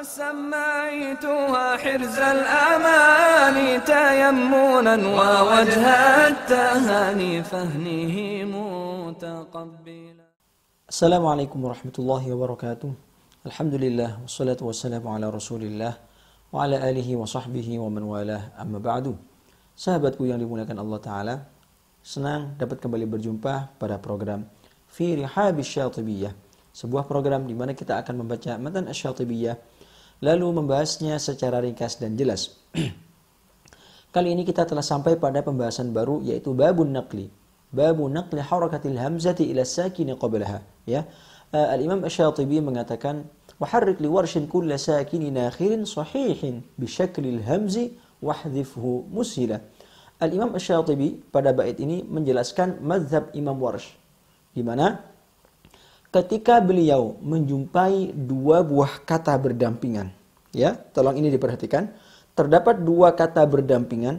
وسميتها حرز الأمان تيمنا ووجه التهاني فهنه متقبلا. السلام عليكم ورحمة الله وبركاته. الحمد لله والصلاة والسلام على رسول الله wa ala alihi wa sahbihi wa man walah, amma ba'du. Sahabatku yang dimuliakan Allah Ta'ala, senang dapat kembali berjumpa pada program Fi Rihabis Syatibiyah, sebuah program di mana kita akan membaca matan Asy-Syatibiyah lalu membahasnya secara ringkas dan jelas. Kali ini kita telah sampai pada pembahasan baru, yaitu babun naqli. Babu naqli harakatil hamzati ila sakini qablaha. Ya. Al-Imam Asy-Syatibi mengatakan وحرك لورش كل ساكن ناخر صحيح بشكل الهمز واحذفه مسهلا. Al-Imam Asy-Syatibi pada bait ini menjelaskan mazhab Imam Warsh, di mana ketika beliau menjumpai dua buah kata berdampingan, ya, tolong ini diperhatikan, terdapat dua kata berdampingan,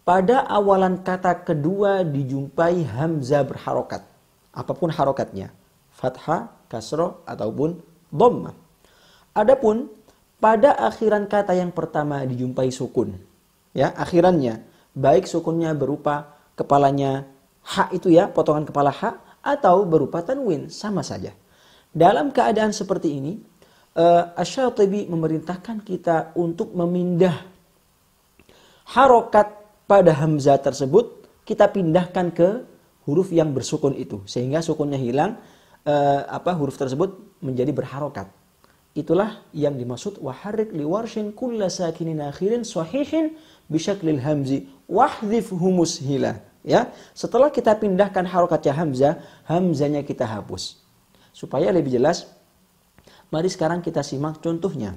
pada awalan kata kedua dijumpai hamzah berharokat, apapun harokatnya, fathah, kasroh, ataupun dhammah. Adapun pada akhiran kata yang pertama dijumpai sukun, ya, akhirannya, baik sukunnya berupa kepalanya ha itu ya, potongan kepala ha, atau berupa tanwin, sama saja. Dalam keadaan seperti ini, Asy-Syatibi memerintahkan kita untuk memindah harokat pada hamzah tersebut, kita pindahkan ke huruf yang bersukun itu, sehingga sukunnya hilang, huruf tersebut menjadi berharokat. Itulah yang dimaksud waharrik liwarshin kulla sakinin akhirin sahihin bisyaklil hamzi wahdhifhu mushila. Ya, setelah kita pindahkan harokatnya hamzah, hamzahnya kita hapus. Supaya lebih jelas, mari sekarang kita simak contohnya.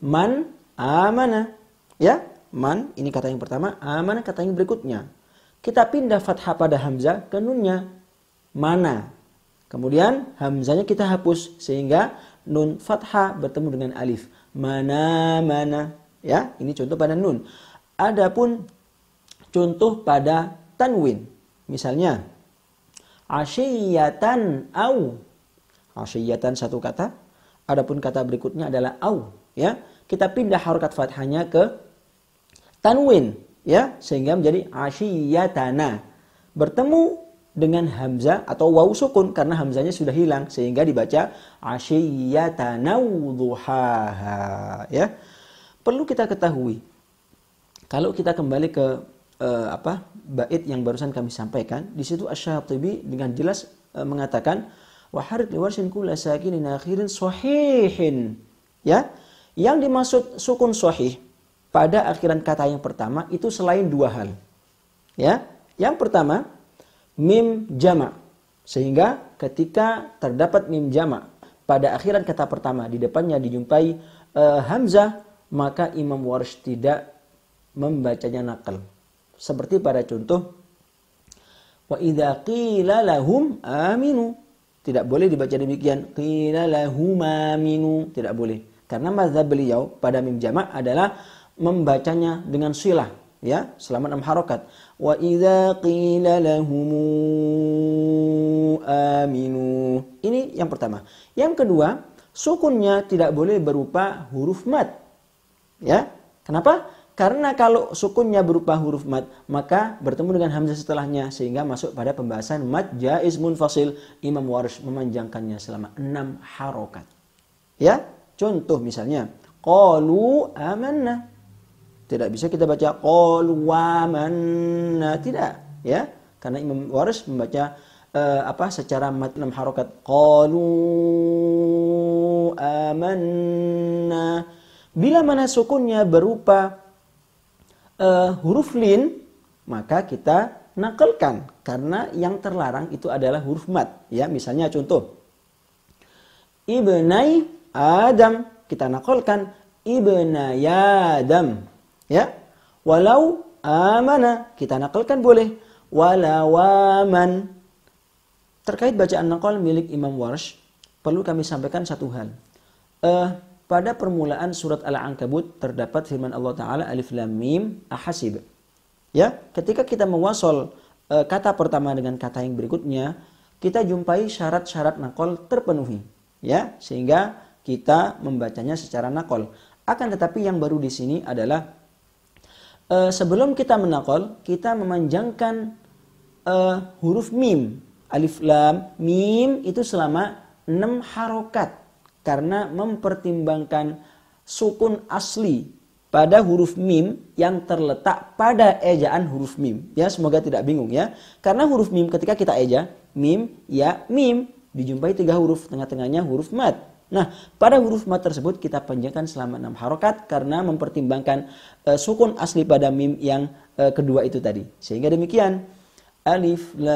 Man amana. Ya, man ini kata yang pertama, amana kata yang berikutnya. Kita pindah fathah pada hamzah ke nunnya. Mana. Kemudian hamzahnya kita hapus sehingga nun fathah bertemu dengan alif. Mana. Ya, ini contoh pada nun. Adapun contoh pada tanwin, misalnya asyiyatan au. Asyiyatan satu kata. Adapun kata berikutnya adalah au, ya. Kita pindah harokat fathahnya ke tanwin, ya, sehingga menjadi asyiyatana. Bertemu dengan hamzah atau waw sukun karena hamzahnya sudah hilang, sehingga dibaca asyiyatana duhaha, ya. Perlu kita ketahui, kalau kita kembali ke bait yang barusan kami sampaikan, di situ Asy-Syatibi dengan jelas mengatakan waharrik liwarshin kulla sakinin akhirin sahihin, ya. Yang dimaksud sukun sahih pada akhiran kata yang pertama itu selain dua hal, ya. Yang pertama, mim jama', sehingga ketika terdapat mim jama' pada akhiran kata pertama, di depannya dijumpai hamzah, maka Imam Warsh tidak membacanya naqal. Seperti pada contoh wa idza qila lahum aminu, tidak boleh dibaca demikian, qila lahum aminu, tidak boleh, karena mazhab beliau pada mim jama' adalah membacanya dengan silah, ya, selama 6 harokat. Wa idza qila lahum aminu. Ini yang pertama. Yang kedua, sukunnya tidak boleh berupa huruf mad. Ya. Kenapa? Karena kalau sukunnya berupa huruf mad, maka bertemu dengan hamzah setelahnya, sehingga masuk pada pembahasan mad jaiz munfasil. Imam Warsh memanjangkannya selama 6 harokat. Ya. Contoh misalnya, qalu amanna. Tidak bisa kita baca qalu amanna, tidak, ya. Karena Imam Warsh membaca secara mad 6 harokat. Qalu amanna. Bila mana sukunnya berupa huruf lin, maka kita nakalkan, karena yang terlarang itu adalah huruf mad, ya. Misalnya contoh ibnai Adam, kita nakalkan ibnai Adam, ya. Walau amana, kita nakalkan boleh, walau aman. Terkait bacaan naqal milik Imam Warsh, perlu kami sampaikan satu hal. Pada permulaan surat Al-Ankabut terdapat firman Allah Ta'ala alif lam mim ahasib. Ya, ketika kita mewasol kata pertama dengan kata yang berikutnya, kita jumpai syarat-syarat naqal terpenuhi. Ya, sehingga kita membacanya secara nakol. Akan tetapi yang baru di sini adalah sebelum kita menakol, kita memanjangkan huruf mim. Alif, lam, mim itu selama 6 harokat. Karena mempertimbangkan sukun asli pada huruf mim yang terletak pada ejaan huruf mim. Ya, semoga tidak bingung ya. Karena huruf mim ketika kita eja, mim, ya, mim, dijumpai 3 huruf, tengah-tengahnya huruf mad. Nah, pada huruf mad tersebut kita panjangkan selama 6 harokat karena mempertimbangkan sukun asli pada mim yang kedua itu tadi. Sehingga demikian, alif, lam,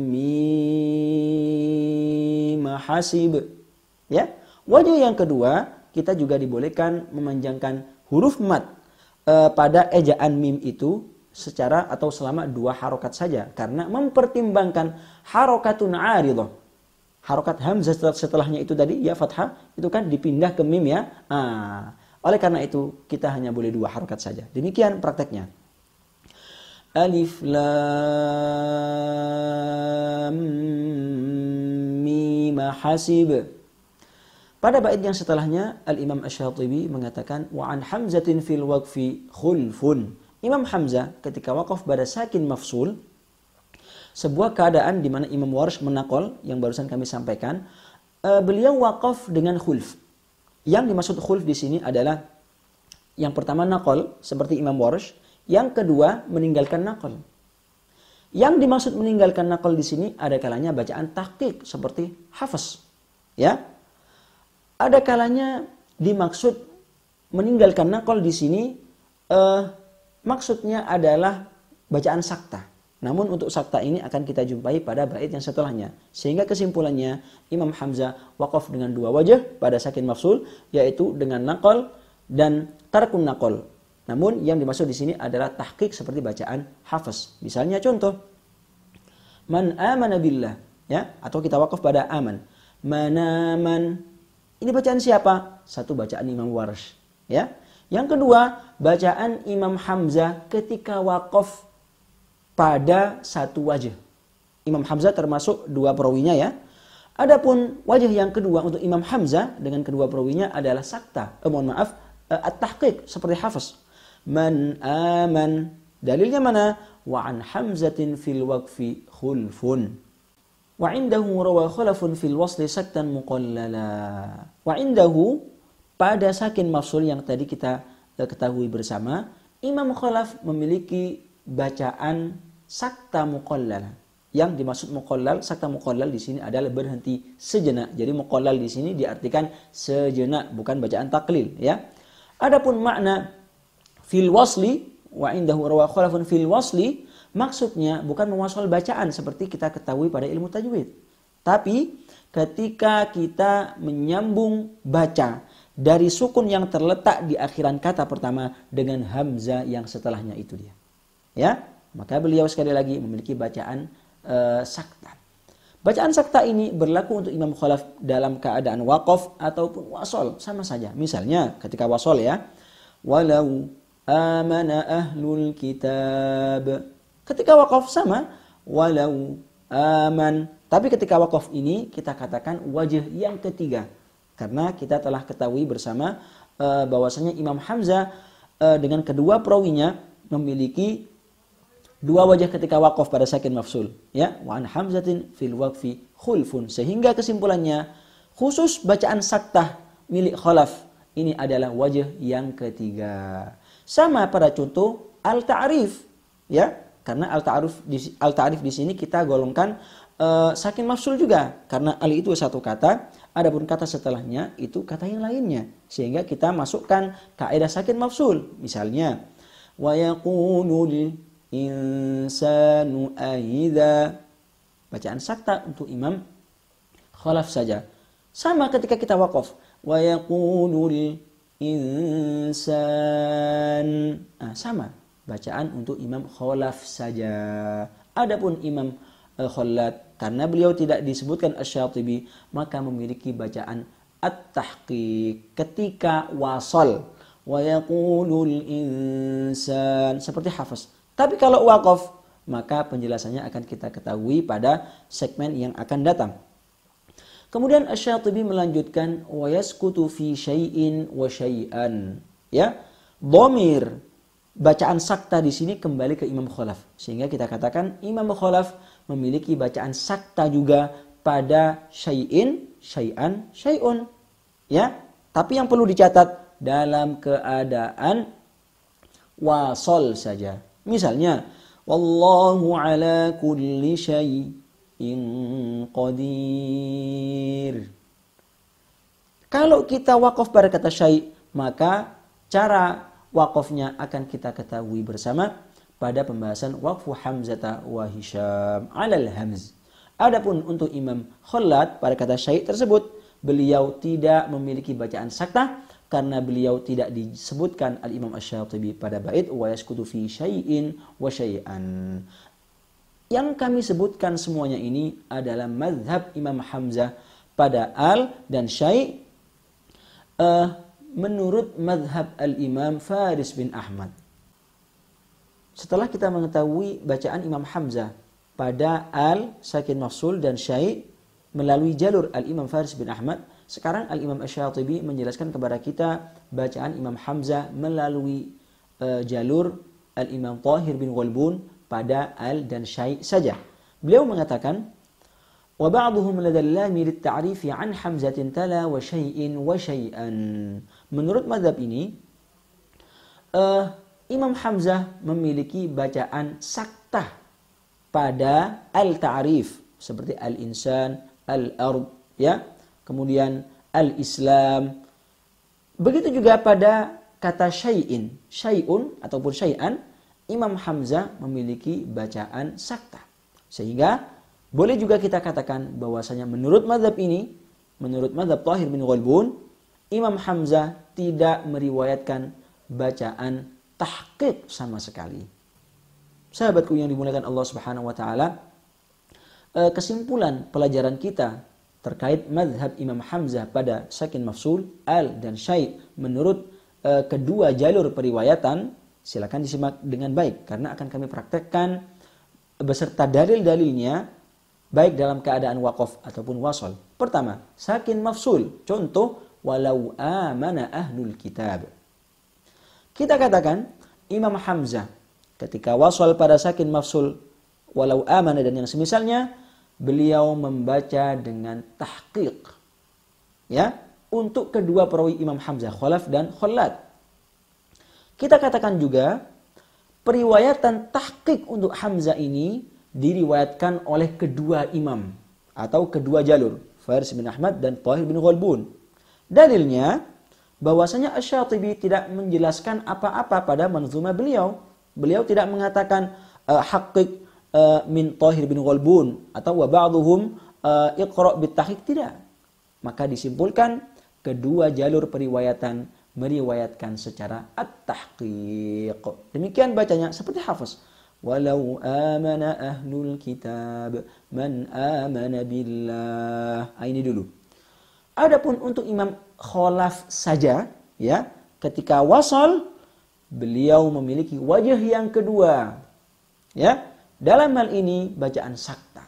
mim, hasib. Ya, wajah yang kedua, kita juga dibolehkan memanjangkan huruf mad pada ejaan mim itu secara atau selama 2 harokat saja. Karena mempertimbangkan harokatun aridah. Harokat hamzah setelahnya itu tadi, ya fathah, itu kan dipindah ke mim ya. Oleh karena itu, kita hanya boleh 2 harokat saja. Demikian prakteknya. Alif, lam, mim, hasib. Pada bait yang setelahnya, Al-Imam Asy-Syatibi mengatakan, wa an hamzatin fil waqfi khulfun. Imam Hamzah ketika wakaf pada sakin mafsul, sebuah keadaan di mana Imam Warsh menakol yang barusan kami sampaikan, beliau wakaf dengan khulf. Yang dimaksud khulf di sini adalah yang pertama nakol seperti Imam Warsh, yang kedua meninggalkan nakol. Yang dimaksud meninggalkan nakol di sini ada kalanya bacaan tahqiq seperti hafaz. Ya. Ada kalanya dimaksud meninggalkan nakol di sini maksudnya adalah bacaan sakta. Namun untuk sakta ini akan kita jumpai pada bait yang setelahnya. Sehingga kesimpulannya Imam Hamzah wakaf dengan 2 wajah pada sakin mafsul, yaitu dengan nakol dan tarkun nakol. Namun yang dimaksud di sini adalah tahqiq seperti bacaan hafaz. Misalnya contoh, man amana billah, ya, atau kita wakaf pada aman. Manaman. Ini bacaan siapa? Satu bacaan Imam Warsh, ya. Yang kedua, bacaan Imam Hamzah ketika wakaf pada satu wajah. Imam Hamzah termasuk 2 perawinya ya. Adapun wajah yang kedua untuk Imam Hamzah dengan kedua perawinya adalah sakta. At-tahqiq seperti hafaz. Man aman. Dalilnya mana? Wa an hamzatin fil waqfi khulfun. Wa indahu rawa khalafun fil wasli saktan muqallala. Wa indahu, pada sakin mafsul yang tadi kita ketahui bersama, Imam Khalaf memiliki bacaan sakta muqallal. Yang dimaksud muqallal, sakta muqallal di sini adalah berhenti sejenak. Jadi muqallal di sini diartikan sejenak, bukan bacaan taklil, ya. Adapun makna fil wasli, wa indahu rawa khalafun fil wasli, maksudnya bukan mewasal bacaan seperti kita ketahui pada ilmu tajwid. Tapi ketika kita menyambung baca dari sukun yang terletak di akhiran kata pertama dengan hamzah yang setelahnya itu dia. Ya, maka beliau sekali lagi memiliki bacaan sakta. Bacaan sakta ini berlaku untuk Imam Khalaf dalam keadaan waqaf ataupun wasol, sama saja. Misalnya ketika wasol ya, walau amana ahlul kitab. Ketika waqaf sama, walau aman. Tapi ketika waqaf ini kita katakan wajah yang ketiga. Karena kita telah ketahui bersama bahwasanya Imam Hamzah dengan kedua perawinya memiliki 2 wajah ketika waqaf pada sakin mafsul. Ya, wa an hamzatin fil waqfi khulfun. Sehingga kesimpulannya khusus bacaan saktah milik Khalaf ini adalah wajah yang ketiga. Sama pada contoh al-ta'rif, ya. Karena al-ta'rif di sini kita golongkan sakin mafsul juga. Karena al itu satu kata, adapun kata setelahnya itu kata yang lainnya. Sehingga kita masukkan kaidah sakin mafsul. Misalnya, wa yaqulul insanu aidha. Bacaan sakta untuk Imam Khalaf saja. Sama ketika kita waqaf, wa yaqulul insan. Sama bacaan untuk Imam Khalaf saja. Adapun Imam Khallat, karena beliau tidak disebutkan Asy-Syatibi, maka memiliki bacaan at-tahqiq ketika wasal. Wa yaqulul insan seperti hafaz. Tapi kalau waqaf maka penjelasannya akan kita ketahui pada segmen yang akan datang. Kemudian Asy-Syatibi melanjutkan wa yaskutu fi syai'in wa syai'an. Ya, dhamir bacaan sakta di sini kembali ke Imam Khalaf. Sehingga kita katakan Imam Khalaf memiliki bacaan sakta juga pada syai'in, syai'an, syai'un. Ya, tapi yang perlu dicatat dalam keadaan wasol saja. Misalnya, wallahu ala kulli syai'in qadir. Kalau kita wakaf pada kata syai', maka cara wakafnya akan kita ketahui bersama pada pembahasan waqfu Hamzah wa Hisham alal hamz. Adapun untuk Imam Khallat pada kata syai' tersebut, beliau tidak memiliki bacaan sakta karena beliau tidak disebutkan Al-Imam Asy-Syatibi pada bait wa yaskutu fi syai'in wa syai'an. Yang kami sebutkan semuanya ini adalah mazhab Imam Hamzah pada al dan syai' menurut mazhab Al-Imam Faris bin Ahmad. Setelah kita mengetahui bacaan Imam Hamzah pada al, sakin mafsul dan syai' melalui jalur Al-Imam Faris bin Ahmad, sekarang Al-Imam Asy-Syatibi menjelaskan kepada kita bacaan Imam Hamzah melalui jalur Al-Imam Thahir bin Ghalbun pada al dan syai' saja. Beliau mengatakan wa ba'dhum ladallami lit-ta'rifi an hamzatin tala wa syai'in wa syai'an. Menurut mazhab ini Imam Hamzah memiliki bacaan saktah pada al-ta'rif seperti al-insan, al-ard, ya. Kemudian al-islam. Begitu juga pada kata syai'in, syai'un ataupun syai'an, Imam Hamzah memiliki bacaan sakta. Sehingga boleh juga kita katakan bahwasanya menurut mazhab ini, menurut mazhab Thahir bin Ghalbun, Imam Hamzah tidak meriwayatkan bacaan tahqiq sama sekali. Sahabatku yang dimuliakan Allah Subhanahu wa taala, kesimpulan pelajaran kita terkait mazhab Imam Hamzah pada sakin mafsul, al dan syai' menurut kedua jalur periwayatan, silakan disimak dengan baik karena akan kami praktekkan beserta dalil-dalilnya baik dalam keadaan waqaf ataupun wasol. Pertama, sakin mafsul. Contoh, walau amana ahlul kitab. Kita katakan Imam Hamzah ketika wasol pada sakin mafsul walau amana dan yang semisalnya, beliau membaca dengan tahqiq. Ya, untuk kedua perawi Imam Hamzah, Khalaf dan Khallat. Kita katakan juga periwayatan tahqiq untuk Hamzah ini diriwayatkan oleh kedua imam atau kedua jalur, Faris bin Ahmad dan Thahir bin Ghalbun. Dalilnya bahwasanya Asy-Syatibi tidak menjelaskan apa-apa pada manzumah beliau. Beliau tidak mengatakan haqiq min Thahir bin Ghalbun atau wa ba'dhum iqra' bit tahqiq, tidak. Maka disimpulkan kedua jalur periwayatan meriwayatkan secara at-tahqiq. Demikian bacanya seperti Hafiz. Walau amana ahlul kitab man amana billah. Ini dulu. Adapun untuk Imam Khalaf saja, ya, ketika wasal beliau memiliki wajah yang kedua. Ya, dalam hal ini bacaan sakta.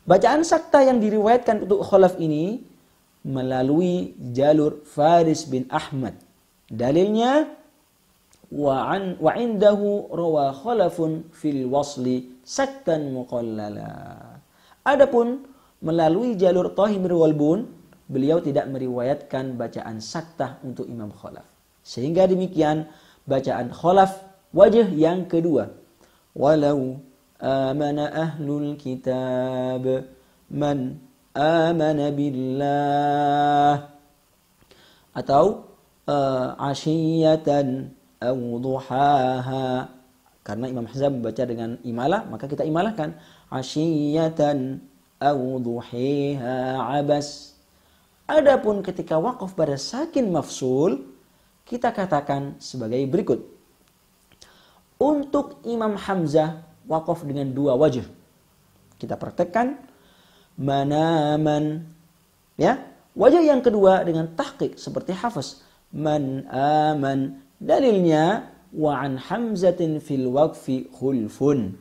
Bacaan sakta yang diriwayatkan untuk Khalaf ini melalui jalur Faris bin Ahmad. Dalilnya wa indahu rawa Khalafun fil wasli saktan muqallala. Adapun melalui jalur Thahir bin Ghalbun, beliau tidak meriwayatkan bacaan saktah untuk Imam Khalaf. Sehingga demikian bacaan Khalaf wajah yang kedua. Walau amana ahlul kitab man amana billah, atau asyiyatan aw duhaha. Karena Imam Hamzah membaca dengan imalah, maka kita imalahkan asyiyatan aw duhiha abas. Adapun ketika waqaf pada sakin mafsul, kita katakan sebagai berikut. Untuk Imam Hamzah waqaf dengan dua wajah. Kita praktekkan manaman, ya. Wajah yang kedua dengan tahqiq seperti Hafiz, man aman. Dalilnya wa an hamzatin fil waqfi khulfun.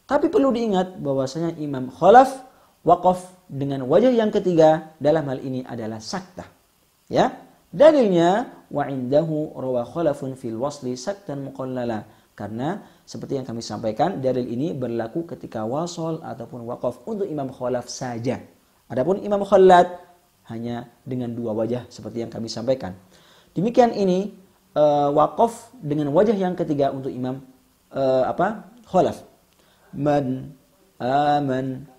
Tapi perlu diingat bahwasanya Imam Khalaf waqaf dengan wajah yang ketiga, dalam hal ini adalah saktah. Ya, dalilnya wa indahu rawa khalafun fil wasli saktan muqallala. Karena seperti yang kami sampaikan, dalil ini berlaku ketika wasol ataupun waqaf untuk Imam Khalaf saja. Adapun Imam Khallad hanya dengan dua wajah seperti yang kami sampaikan. Demikian ini waqaf dengan wajah yang ketiga untuk Imam Khalaf. Man aman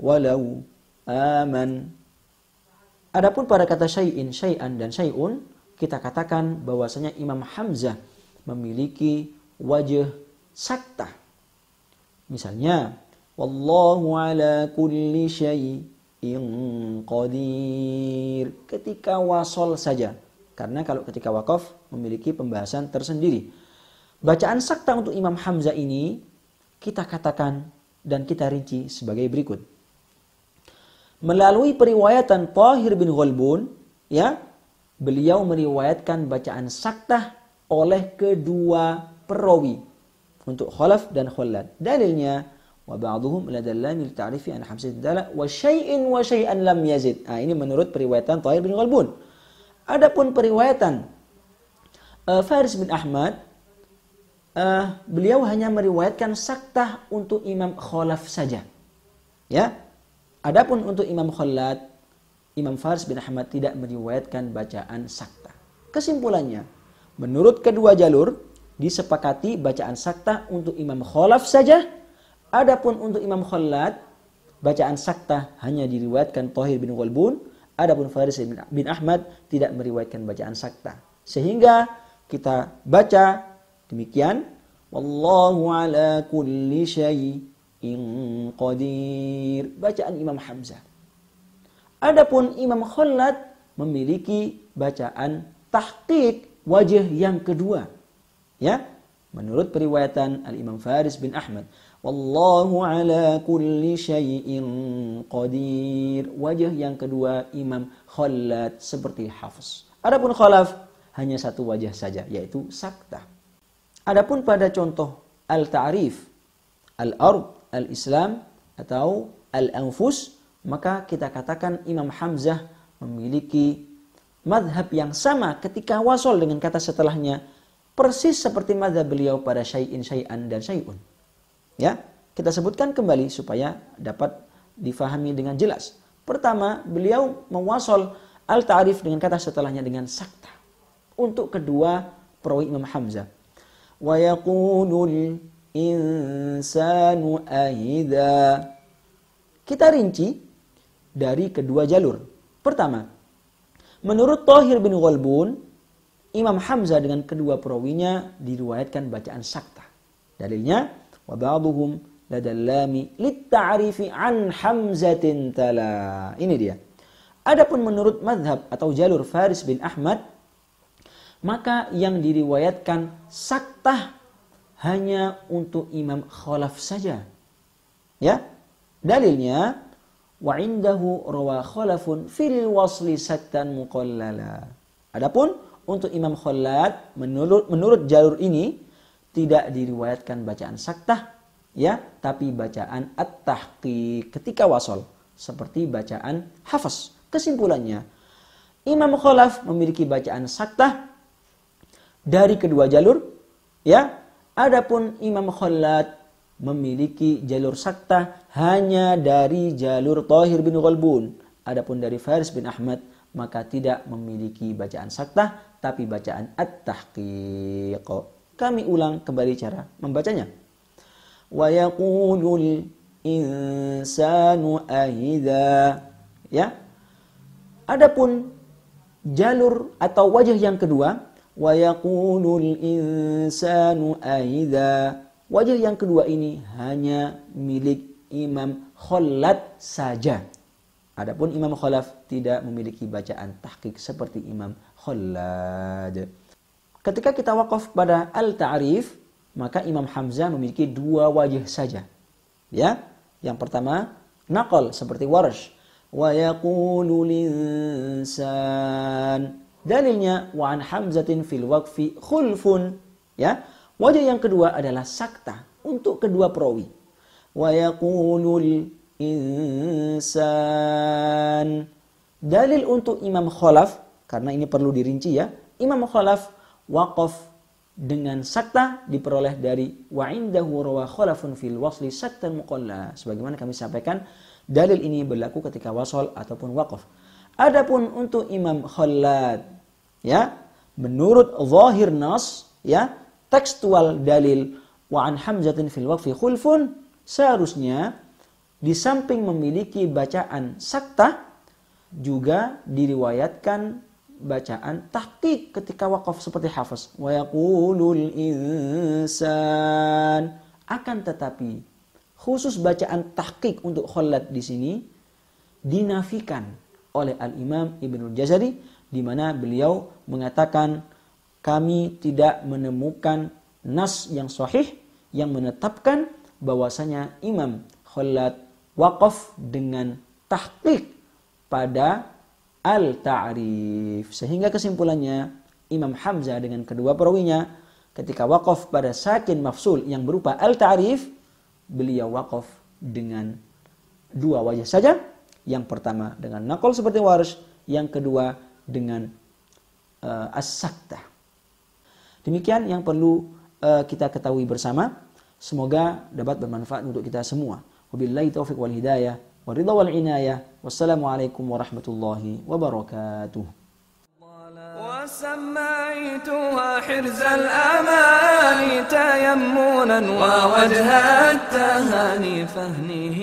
walau aman. Adapun pada kata syai'in, syai'an dan syai'un, kita katakan bahwasanya Imam Hamzah memiliki wajah saktah. Misalnya, wallahu ala kulli syai'in qadir. Ketika wasol saja. Karena kalau ketika waqaf memiliki pembahasan tersendiri. Bacaan saktah untuk Imam Hamzah ini kita katakan dan kita rinci sebagai berikut. Melalui periwayatan Thahir bin Ghalbun, ya, beliau meriwayatkan bacaan saktah oleh kedua perawi untuk Khalaf dan Khallad. Dalilnya wa ba'dhum la dallani li ta'rifi an hamzati dala wa syai'an lam yazid. Ini menurut periwayatan Thahir bin Ghalbun. Adapun periwayatan Faris bin Ahmad, beliau hanya meriwayatkan saktah untuk Imam Khalaf saja. Ya. Adapun untuk Imam Khallad, Imam Faris bin Ahmad tidak meriwayatkan bacaan saktah. Kesimpulannya, menurut kedua jalur disepakati bacaan saktah untuk Imam Khalaf saja. Adapun untuk Imam Khallad, bacaan saktah hanya diriwayatkan Thahir bin Ghalbun. Adapun Faris bin Ahmad tidak meriwayatkan bacaan saktah. Sehingga kita baca demikian, wallahu ala kulli syai'in qadir. Bacaan Imam Hamzah. Adapun Imam Khallad memiliki bacaan tahqiq wajah yang kedua. Ya, menurut periwayatan Al-Imam Faris bin Ahmad, wallahu ala kulli syai'in qadir. Wajah yang kedua Imam Khallad seperti Hafiz. Adapun Khalaf hanya satu wajah saja, yaitu saktah. Adapun pada contoh al-ta'rif, al-ard, al-islam atau al-anfus, maka kita katakan Imam Hamzah memiliki madhab yang sama ketika wasol dengan kata setelahnya, persis seperti madhab beliau pada syai'in, syai'an dan syai'un. Ya, kita sebutkan kembali supaya dapat difahami dengan jelas. Pertama, beliau mewasol al-ta'rif dengan kata setelahnya dengan saktah. Untuk kedua perawi Imam Hamzah, wa yaqulul insanu ahidha. Kita rinci dari kedua jalur. Pertama, menurut Thahir bin Ghalbun, Imam Hamzah dengan kedua perawinya diriwayatkan bacaan saktah. Dalilnya wa ba'dhum ladallami lit-ta'rifi an hamzatin tala. Ini dia. Adapun menurut mazhab atau jalur Faris bin Ahmad, maka yang diriwayatkan saktah hanya untuk Imam Khalaf saja. Ya. Dalilnya wa indahu rawa khalafun fil wasli saktan muqallala. Adapun untuk Imam Khallad menurut jalur ini tidak diriwayatkan bacaan saktah, ya, tapi bacaan at-tahqiq ketika wasol seperti bacaan Hafiz. Kesimpulannya, Imam Khalaf memiliki bacaan saktah dari kedua jalur, ya. Adapun Imam Khallad memiliki jalur saktah hanya dari jalur Thahir bin Ghalbun. Adapun dari Faris bin Ahmad maka tidak memiliki bacaan saktah tapi bacaan at-tahqiq. Kami ulang kembali cara membacanya. Wa yaqulul insanu ahidha. Ya. Adapun jalur atau wajah yang kedua, wa yaqulul insanu ahidha. Wajah yang kedua ini hanya milik Imam Khallad saja. Adapun Imam Khalaf tidak memiliki bacaan tahqiq seperti Imam Khallad. Ketika kita wakaf pada al-ta'rif, maka Imam Hamzah memiliki dua wajah saja. Ya, yang pertama naqal seperti Warsh, wa yaqulul insan. Dalilnya wa an hamzatin fil waqfi khulfun. Ya, wajah yang kedua adalah saktah untuk kedua perawi. wa yaqulul insan. Dalil untuk Imam Khalaf, karena ini perlu dirinci ya. Imam Khalaf waqaf dengan sakta diperoleh dari wa indahu rawa khalafun fil wasli saktan muqalla. Sebagaimana kami sampaikan, dalil ini berlaku ketika wasal ataupun waqaf. Adapun untuk Imam Khallad, ya, menurut zahir nas, ya, tekstual dalil wa an hamzatin fil waqfi khulfun, seharusnya di samping memiliki bacaan sakta juga diriwayatkan bacaan tahqiq ketika waqaf seperti Hafiz wa yaqulul insan. Akan tetapi khusus bacaan tahqiq untuk Khallad di sini dinafikan oleh Al-Imam Ibnul Jazari, di mana beliau mengatakan kami tidak menemukan nas yang sahih yang menetapkan bahwasanya Imam Khallad waqaf dengan tahqiq pada al-ta'rif. Sehingga kesimpulannya Imam Hamzah dengan kedua perawinya ketika waqaf pada sakin mafsul yang berupa al-ta'rif, beliau waqaf dengan dua wajah saja. Yang pertama dengan naqal seperti Warsh, yang kedua dengan as-saktah. Demikian yang perlu kita ketahui bersama. Semoga dapat bermanfaat untuk kita semua. Wabillahi taufiq wal hidayah. Waridha wal inayah. Wassalamualaikum warahmatullahi wabarakatuh. وسميتها حرز الأمان تيمنا ووجه التهاني فهنه